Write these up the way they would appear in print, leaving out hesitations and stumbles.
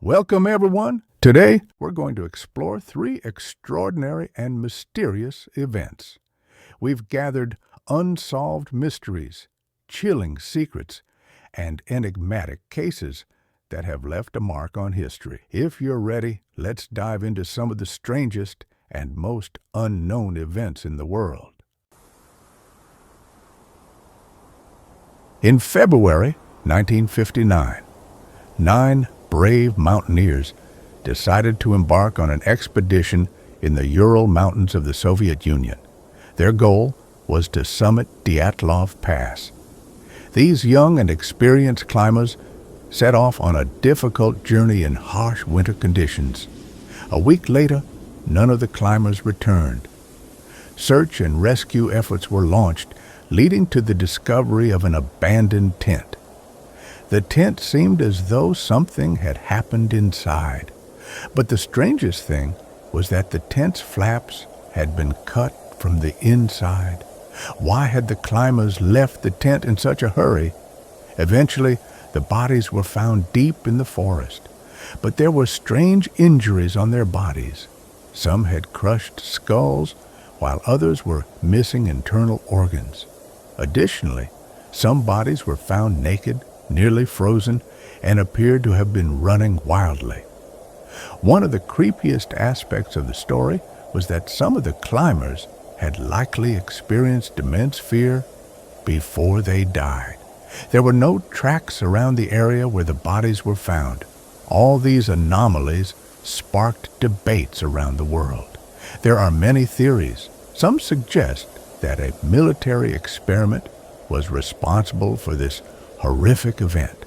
Welcome, everyone. Today, we're going to explore three extraordinary and mysterious events. We've gathered unsolved mysteries, chilling secrets, and enigmatic cases that have left a mark on history. If you're ready, let's dive into some of the strangest and most unknown events in the world. In February 1959, 9 brave mountaineers decided to embark on an expedition in the Ural Mountains of the Soviet Union. Their goal was to summit Dyatlov Pass. These young and experienced climbers set off on a difficult journey in harsh winter conditions. A week later, none of the climbers returned. Search and rescue efforts were launched, leading to the discovery of an abandoned tent. The tent seemed as though something had happened inside. But the strangest thing was that the tent's flaps had been cut from the inside. Why had the climbers left the tent in such a hurry? Eventually, the bodies were found deep in the forest, but there were strange injuries on their bodies. Some had crushed skulls, while others were missing internal organs. Additionally, some bodies were found naked, nearly frozen, and appeared to have been running wildly. One of the creepiest aspects of the story was that some of the climbers had likely experienced immense fear before they died. There were no tracks around the area where the bodies were found. All these anomalies sparked debates around the world. There are many theories. Some suggest that a military experiment was responsible for this horrific event.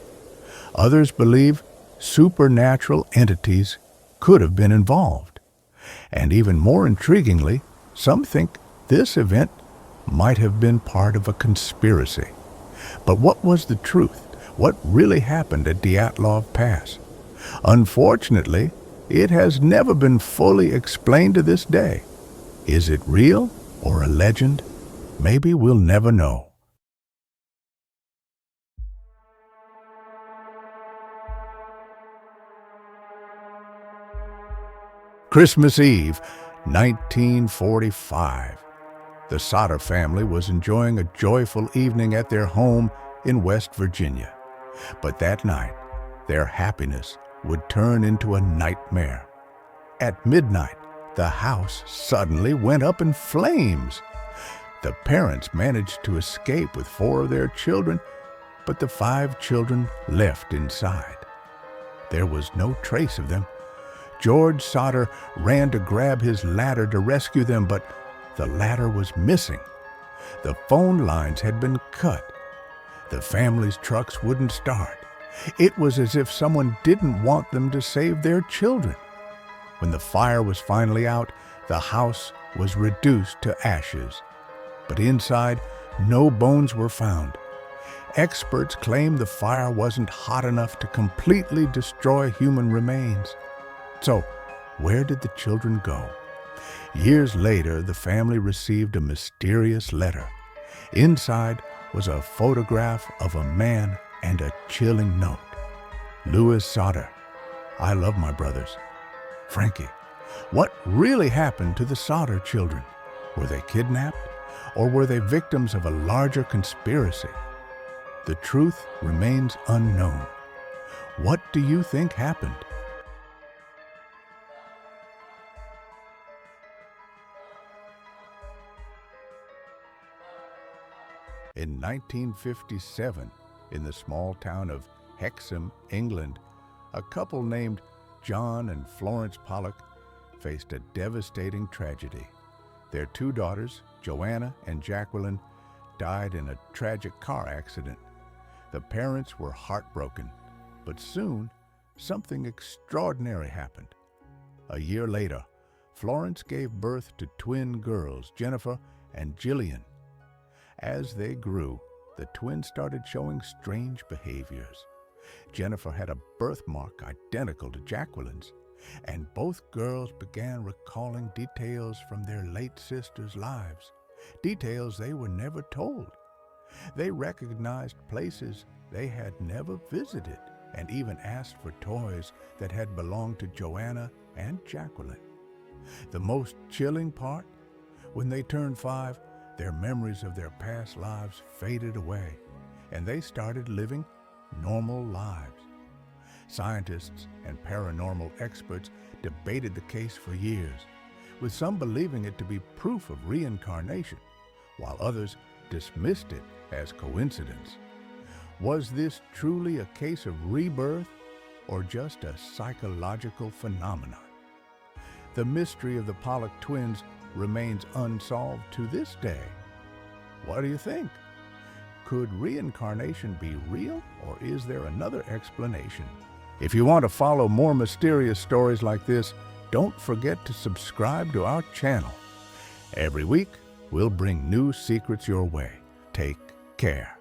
Others believe supernatural entities could have been involved. And even more intriguingly, some think this event might have been part of a conspiracy. But what was the truth? What really happened at Dyatlov Pass? Unfortunately, it has never been fully explained to this day. Is it real or a legend? Maybe we'll never know. Christmas Eve, 1945. The Sodder family was enjoying a joyful evening at their home in West Virginia. But that night, their happiness would turn into a nightmare. At midnight, the house suddenly went up in flames. The parents managed to escape with 4 of their children, but the 5 children left inside. There was no trace of them. George Sodder ran to grab his ladder to rescue them, but the ladder was missing. The phone lines had been cut. The family's trucks wouldn't start. It was as if someone didn't want them to save their children. When the fire was finally out, the house was reduced to ashes. But inside, no bones were found. Experts claimed the fire wasn't hot enough to completely destroy human remains. So, where did the children go? Years later, the family received a mysterious letter. Inside was a photograph of a man and a chilling note. Louis Sodder, I love my brothers. Frankie, what really happened to the Sodder children? Were they kidnapped, or were they victims of a larger conspiracy? The truth remains unknown. What do you think happened? In 1957, in the small town of Hexham, England, a couple named John and Florence Pollock faced a devastating tragedy. Their 2 daughters, Joanna and Jacqueline, died in a tragic car accident. The parents were heartbroken, but soon something extraordinary happened. A year later, Florence gave birth to twin girls, Jennifer and Jillian. As they grew, the twins started showing strange behaviors. Jennifer had a birthmark identical to Jacqueline's, and both girls began recalling details from their late sisters' lives, details they were never told. They recognized places they had never visited, and even asked for toys that had belonged to Joanna and Jacqueline. The most chilling part? When they turned 5, their memories of their past lives faded away, and they started living normal lives. Scientists and paranormal experts debated the case for years, with some believing it to be proof of reincarnation, while others dismissed it as coincidence. Was this truly a case of rebirth or just a psychological phenomenon? The mystery of the Pollock twins remains unsolved to this day. What do you think? Could reincarnation be real, or is there another explanation? If you want to follow more mysterious stories like this, don't forget to subscribe to our channel. Every week, we'll bring new secrets your way. Take care.